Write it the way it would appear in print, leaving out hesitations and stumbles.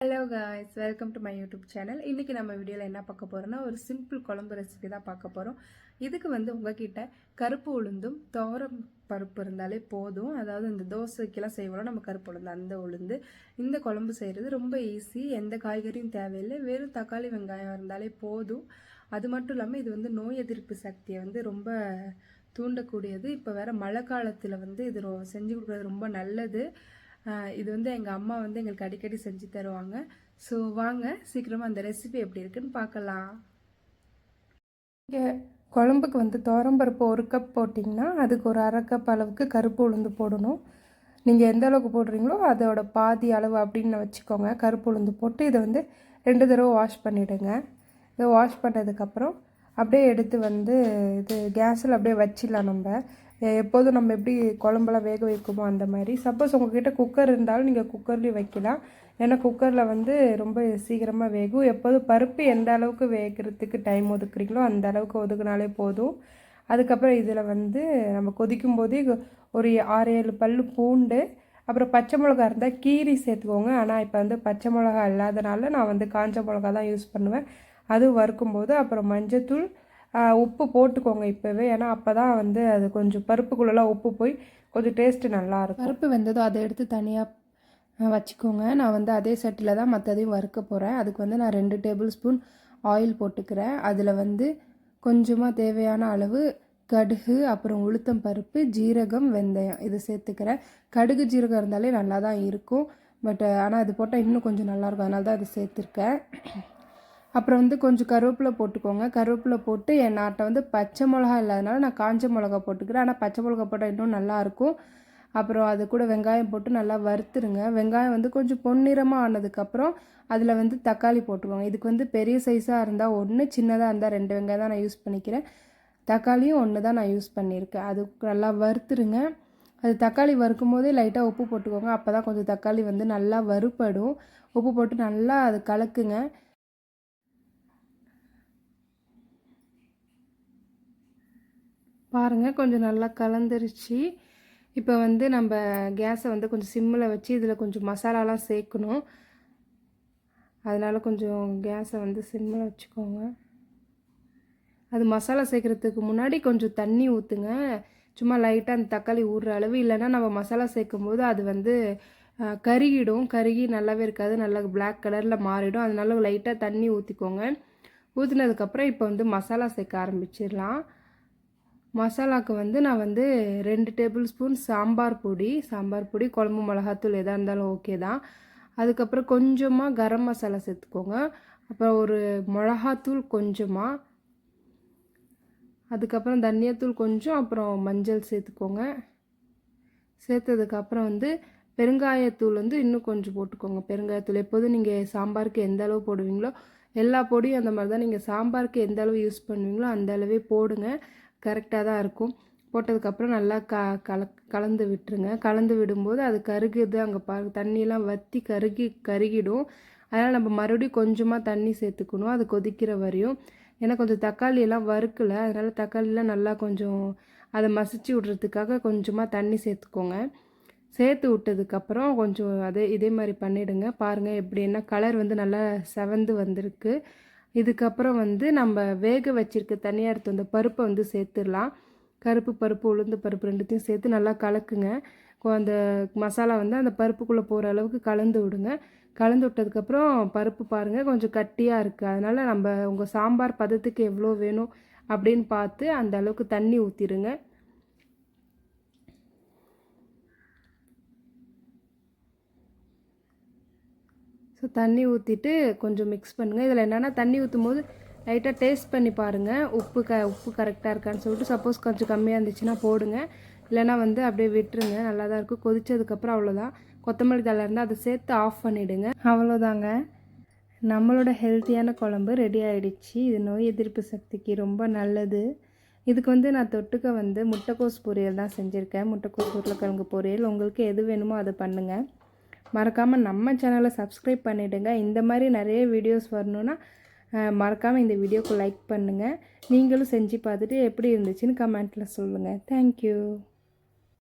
Hello guys, welcome to my YouTube channel. இன்றைக்கி நம்ம வீடியோவில் என்ன பார்க்க போகிறோன்னா, ஒரு சிம்பிள் குழம்பு ரெசிபி தான் பார்க்க போகிறோம். இதுக்கு உங்ககிட்ட கருப்பு உளுந்தும் துவரம் பருப்பு இருந்தாலே போதும். அதாவது இந்த தோசைக்கெல்லாம் செய்வோம் நம்ம கருப்பு உளுந்து, அந்த உளுந்து. இந்த குழம்பு செய்கிறது ரொம்ப ஈஸி, எந்த காய்கறியும் தேவையில்லை, வெறும் தக்காளி வெங்காயம் இருந்தாலே போதும். அது மட்டும் இல்லாமல் இது நோய் எதிர்ப்பு சக்தியை ரொம்ப தூண்டக்கூடியது. இப்போ வேறு மழை காலத்தில் இது செஞ்சு கொடுக்குறது ரொம்ப நல்லது. இது எங்கள் அம்மா எங்களுக்கு அடிக்கடி செஞ்சு தருவாங்க. ஸோ வாங்க சீக்கிரமாக அந்த ரெசிபி எப்படி இருக்குன்னு பார்க்கலாம். இங்கே குழம்புக்கு துவரம்பருப்பு 1 கப் போட்டிங்கன்னா அதுக்கு ஒரு 1/2 கப் அளவுக்கு கருப்பு உளுந்து போடணும். நீங்கள் எந்த அளவுக்கு போடுறீங்களோ அதோட பாதி அளவு அப்படின்னு வச்சுக்கோங்க. கருப்பு உளுந்து போட்டு இதை 2 தடவை வாஷ் பண்ணிவிடுங்க. இதை வாஷ் பண்ணதுக்கப்புறம் அப்படியே எடுத்து இது கேஸில் அப்படியே வச்சிடலாம். எப்போதும் நம்ம எப்படி குழம்பெல்லாம் வேக வைக்குமோ அந்த மாதிரி. சப்போஸ் உங்கள்கிட்ட குக்கர் இருந்தாலும் நீங்கள் குக்கர்லேயும் வைக்கலாம். ஏன்னா குக்கரில் ரொம்ப சீக்கிரமாக வேகும். எப்போதும் பருப்பு எந்த அளவுக்கு வேகிறதுக்கு டைம் ஒதுக்குறீங்களோ அந்த அளவுக்கு ஒதுக்குனாலே போதும். அதுக்கப்புறம் இதில் நம்ம கொதிக்கும் போதே ஒரு 6-7 பல் பூண்டு, அப்புறம் பச்சை மிளகா இருந்தால் கீரி சேர்த்துக்கோங்க. ஆனால் இப்போ பச்சை மிளகா இல்லாதனால நான் காஞ்ச மிளகா தான் யூஸ் பண்ணுவேன். அது வறுக்கும்போது அப்புறம் மஞ்சத்தூள், உப்பு போட்டுக்கோங்க இப்போவே. ஏன்னா அப்போ தான் அது கொஞ்சம் பருப்புக்குள்ளெல்லாம் உப்பு போய் கொஞ்சம் டேஸ்ட்டு நல்லாயிருக்கும். பருப்பு வெந்ததும் அதை எடுத்து தனியாக வச்சுக்கோங்க. நான் அதே சட்டியில் தான் மற்றதையும் வறுக்க போகிறேன். அதுக்கு நான் 2 டேபிள் ஸ்பூன் ஆயில் போட்டுக்கிறேன். அதில் கொஞ்சமாக தேவையான அளவு கடுகு, அப்புறம் உளுத்தம் பருப்பு, ஜீரகம், வெந்தயம் இது சேர்த்துக்கிறேன். கடுகு ஜீரகம் இருந்தாலே நல்லா தான் இருக்கும். ஆனால் அது போட்டால் இன்னும் கொஞ்சம் நல்லாயிருக்கும், அதனால தான் அது சேர்த்துருக்கேன். அப்புறம் கொஞ்சம் கருவேப்பிலை போட்டுக்கோங்க. கருவேப்பிலை போட்டு என்கிட்ட பச்சை மிளகா இல்லாதனால நான் காஞ்ச மிளகா போட்டுக்கிறேன். ஆனால் பச்சை மிளகா போட்டால் இன்னும் நல்லாயிருக்கும். அப்புறம் அது கூட வெங்காயம் போட்டு நல்லா வறுத்துருங்க. வெங்காயம் கொஞ்சம் பொன்னிறமாக ஆனதுக்கப்புறம் அதில் தக்காளி போட்டுக்கோங்க. இதுக்கு பெரிய சைஸாக இருந்தால் 1, சின்னதாக இருந்தால் 2 வெங்காயம் தான் நான் யூஸ் பண்ணிக்கிறேன். தக்காளியும் 1 தான் நான் யூஸ் பண்ணியிருக்கேன். அது நல்லா வறுத்துருங்க. அது தக்காளி வறுக்கும் போதே லைட்டாக உப்பு போட்டுக்கோங்க. அப்போ தான் கொஞ்சம் தக்காளி நல்லா வறுப்படும். உப்பு போட்டு நல்லா அது கலக்குங்க. பாருங்கள், கொஞ்சம் நல்லா கலந்துருச்சு. இப்போ நம்ம கேஸை கொஞ்சம் சிம்மில் வச்சு இதில் கொஞ்சம் மசாலாலாம் சேர்க்கணும். அதனால் கொஞ்சம் கேஸை சிம்மில் வச்சுக்கோங்க. அது மசாலா சேர்க்குறதுக்கு முன்னாடி கொஞ்சம் தண்ணி ஊற்றுங்க. சும்மா லைட்டாக அந்த தக்காளி ஊறுற அளவு. இல்லைன்னா நம்ம மசாலா சேர்க்கும்போது அது கருகிடும். கருகி நல்லாவே இருக்காது, நல்லா பிளாக் கலரில் மாறிடும். அதனால லைட்டாக தண்ணி ஊற்றிக்கோங்க. ஊற்றினதுக்கப்புறம் இப்போ மசாலா சேர்க்க ஆரம்பிச்சிடலாம். மசாலாவுக்கு நான் 2 டேபிள் ஸ்பூன் சாம்பார் பொடி, குழம்பு மிளகாத்தூள் எதாக இருந்தாலும் ஓகே தான். அதுக்கப்புறம் கொஞ்சமாக கரம் மசாலா சேர்த்துக்கோங்க. அப்புறம் ஒரு மிளகாத்தூள் கொஞ்சமாக, அதுக்கப்புறம் தனியாத்தூள் கொஞ்சம், அப்புறம் மஞ்சள் சேர்த்துக்கோங்க. சேர்த்ததுக்கப்புறம் பெருங்காயத்தூள் இன்னும் கொஞ்சம் போட்டுக்கோங்க. பெருங்காயத்தூள் எப்போதும் நீங்கள் சாம்பாருக்கு எந்த அளவு போடுவீங்களோ எல்லா பொடியும் அந்த மாதிரி தான். நீங்கள் சாம்பாருக்கு எந்த அளவு யூஸ் பண்ணுவீங்களோ அந்த அளவே போடுங்க, கரெக்டாக தான் இருக்கும். போட்டதுக்கப்புறம் நல்லா கலந்து விட்டுருங்க. கலந்து விடும்போது அது கருகுது, அங்கே தண்ணியெல்லாம் வற்றி கருகிடும். அதனால் நம்ம மறுபடியும் கொஞ்சமாக தண்ணி சேர்த்துக்கணும், அது கொதிக்கிற வரையும். ஏன்னா கொஞ்சம் தக்காளியெல்லாம் வறுக்கலை, அதனால் தக்காளியெலாம் நல்லா கொஞ்சம் அதை மசிச்சு விட்றதுக்காக கொஞ்சமாக தண்ணி சேர்த்துக்கோங்க. சேர்த்து விட்டதுக்கப்புறம் கொஞ்சம் இதே மாதிரி பண்ணிவிடுங்க. பாருங்கள் எப்படின்னா கலர் நல்லா செவந்து வந்திருக்கு. இதுக்கப்புறம் நம்ம வேக வச்சிருக்க தனியாக எடுத்து அந்த பருப்பை சேர்த்துடலாம். கருப்பு பருப்பு, உளுந்து பருப்பு ரெண்டுத்தையும் சேர்த்து நல்லா கலக்குங்க. அந்த மசாலா அந்த பருப்புக்குள்ளே போகிற அளவுக்கு கலந்து விடுங்க. கலந்து விட்டதுக்கப்புறம் பருப்பு பாருங்கள் கொஞ்சம் கட்டியாக இருக்குது. அதனால் உங்கள் சாம்பார் பதத்துக்கு எவ்வளோ வேணும் அப்படின்னு பார்த்து அந்த அளவுக்கு தண்ணி ஊற்றிடுங்க. ஸோ தண்ணி ஊற்றிட்டு கொஞ்சம் மிக்ஸ் பண்ணுங்கள். இதில் என்னென்னா தண்ணி ஊற்றும் போது லைட்டாக டேஸ்ட் பண்ணி பாருங்கள், உப்பு கரெக்டாக இருக்கான்னு சொல்லிட்டு. சப்போஸ் கொஞ்சம் கம்மியாக இருந்துச்சுன்னா போடுங்க, இல்லைனா அப்படியே விட்டுருங்க. நல்லா தான் இருக்கும். கொதித்ததுக்கப்புறம் அவ்வளோதான். கொத்தமல்லி தழை இருந்தால் அதை சேர்த்து ஆஃப் பண்ணிவிடுங்க. அவ்வளோதாங்க, நம்மளோட ஹெல்த்தியான குழம்பு ரெடி ஆகிடுச்சு. இது நோய் எதிர்ப்பு சக்திக்கு ரொம்ப நல்லது. இதுக்கு நான் தொட்டுக்க முட்டைக்கோஸ் பொரியல் தான் செஞ்சுருக்கேன். முட்டைக்கோஸ் உருளைக்கிழங்கு பொரியல். உங்களுக்கு எது வேணுமோ அதை பண்ணுங்கள். மறக்காமல் நம்ம சேனலை சப்ஸ்கிரைப் பண்ணிவிடுங்க. இந்த மாதிரி நிறைய வீடியோஸ் வரணுன்னா மறக்காமல் இந்த வீடியோக்கு லைக் பண்ணுங்கள். நீங்களும் செஞ்சு பார்த்துட்டு எப்படி இருந்துச்சுன்னு கமெண்ட்டில் சொல்லுங்கள். தேங்க்யூ.